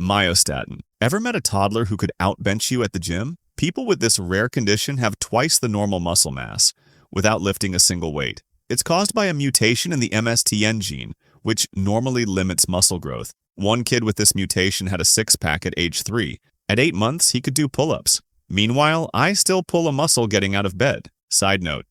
Myostatin. Ever met a toddler who could outbench you at the gym? People with this rare condition have twice the normal muscle mass without lifting a single weight. It's caused by a mutation in the MSTN gene, which normally limits muscle growth. One kid with this mutation had a six-pack at age 3. At 8 months, he could do pull-ups. Meanwhile, I still pull a muscle getting out of bed. Side note,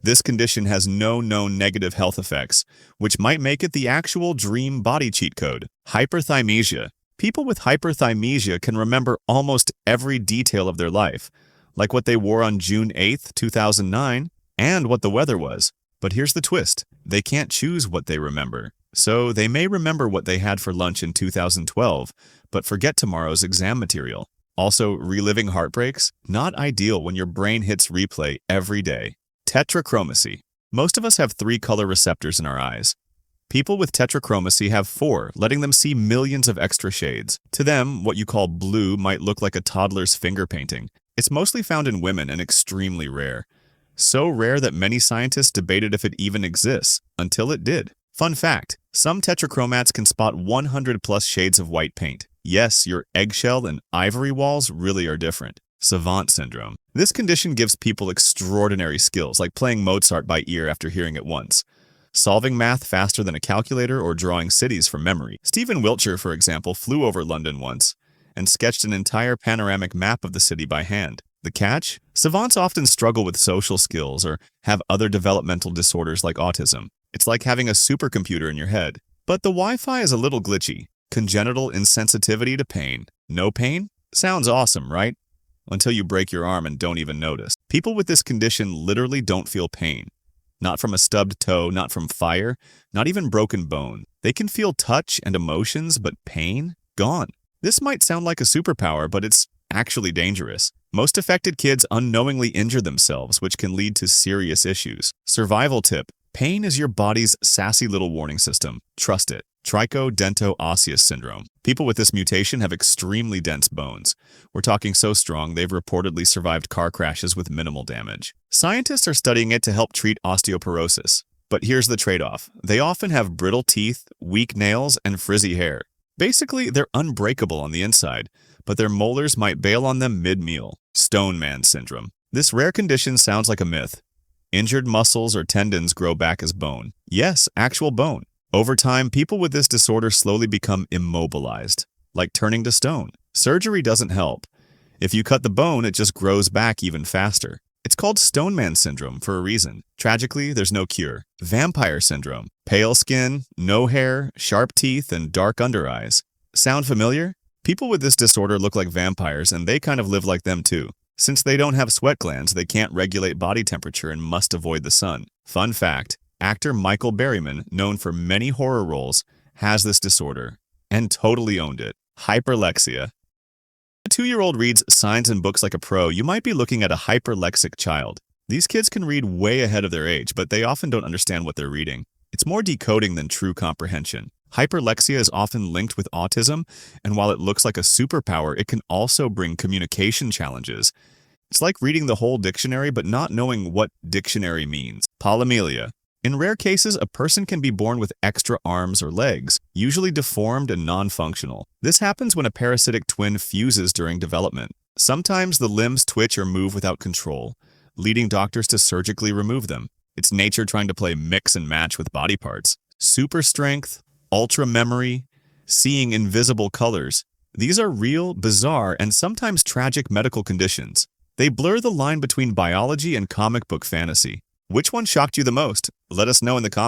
this condition has no known negative health effects, which might make it the actual dream body cheat code. Hyperthymesia. People with hyperthymesia can remember almost every detail of their life, like what they wore on June 8, 2009, and what the weather was. But here's the twist. They can't choose what they remember. So they may remember what they had for lunch in 2012, but forget tomorrow's exam material. Also, reliving heartbreaks? Not ideal when your brain hits replay every day. Tetrachromacy. Most of us have 3 color receptors in our eyes. People with tetrachromacy have 4, letting them see millions of extra shades. To them, what you call blue might look like a toddler's finger painting. It's mostly found in women and extremely rare. So rare that many scientists debated if it even exists, until it did. Fun fact, some tetrachromats can spot 100+ shades of white paint. Yes, your eggshell and ivory walls really are different. Savant Syndrome. This condition gives people extraordinary skills, like playing Mozart by ear after hearing it once, solving math faster than a calculator, or drawing cities from memory. Stephen Wiltshire, for example, flew over London once and sketched an entire panoramic map of the city by hand. The catch? Savants often struggle with social skills or have other developmental disorders like autism. It's like having a supercomputer in your head. But the Wi-Fi is a little glitchy. Congenital insensitivity to pain. No pain? Sounds awesome, right? Until you break your arm and don't even notice. People with this condition literally don't feel pain. Not from a stubbed toe, not from fire, not even broken bone. They can feel touch and emotions, but pain? Gone. This might sound like a superpower, but it's actually dangerous. Most affected kids unknowingly injure themselves, which can lead to serious issues. Survival tip. Pain is your body's sassy little warning system. Trust it. Tricho-Dento-Osseous Syndrome. People with this mutation have extremely dense bones. We're talking so strong they've reportedly survived car crashes with minimal damage. Scientists are studying it to help treat osteoporosis. But here's the trade-off. They often have brittle teeth, weak nails, and frizzy hair. Basically, they're unbreakable on the inside, but their molars might bail on them mid-meal. Stone Man Syndrome. This rare condition sounds like a myth. Injured muscles or tendons grow back as bone. Yes, actual bone. Over time, people with this disorder slowly become immobilized, like turning to stone. Surgery doesn't help. If you cut the bone, it just grows back even faster. It's called Stone Man Syndrome for a reason. Tragically, there's no cure. Vampire Syndrome. Pale skin, no hair, sharp teeth, and dark under eyes. Sound familiar? People with this disorder look like vampires, and they kind of live like them too. Since they don't have sweat glands, they can't regulate body temperature and must avoid the sun. Fun fact, actor Michael Berryman, known for many horror roles, has this disorder and totally owned it. Hyperlexia. A 2-year-old reads signs and books like a pro, you might be looking at a hyperlexic child. These kids can read way ahead of their age, but they often don't understand what they're reading. It's more decoding than true comprehension. Hyperlexia is often linked with autism, and while it looks like a superpower, it can also bring communication challenges. It's like reading the whole dictionary but not knowing what dictionary means. Polymelia. In rare cases, a person can be born with extra arms or legs, usually deformed and non-functional. This happens when a parasitic twin fuses during development. Sometimes the limbs twitch or move without control, leading doctors to surgically remove them. It's nature trying to play mix and match with body parts. Super strength, ultra memory, seeing invisible colors. These are real, bizarre, and sometimes tragic medical conditions. They blur the line between biology and comic book fantasy. Which one shocked you the most? Let us know in the comments.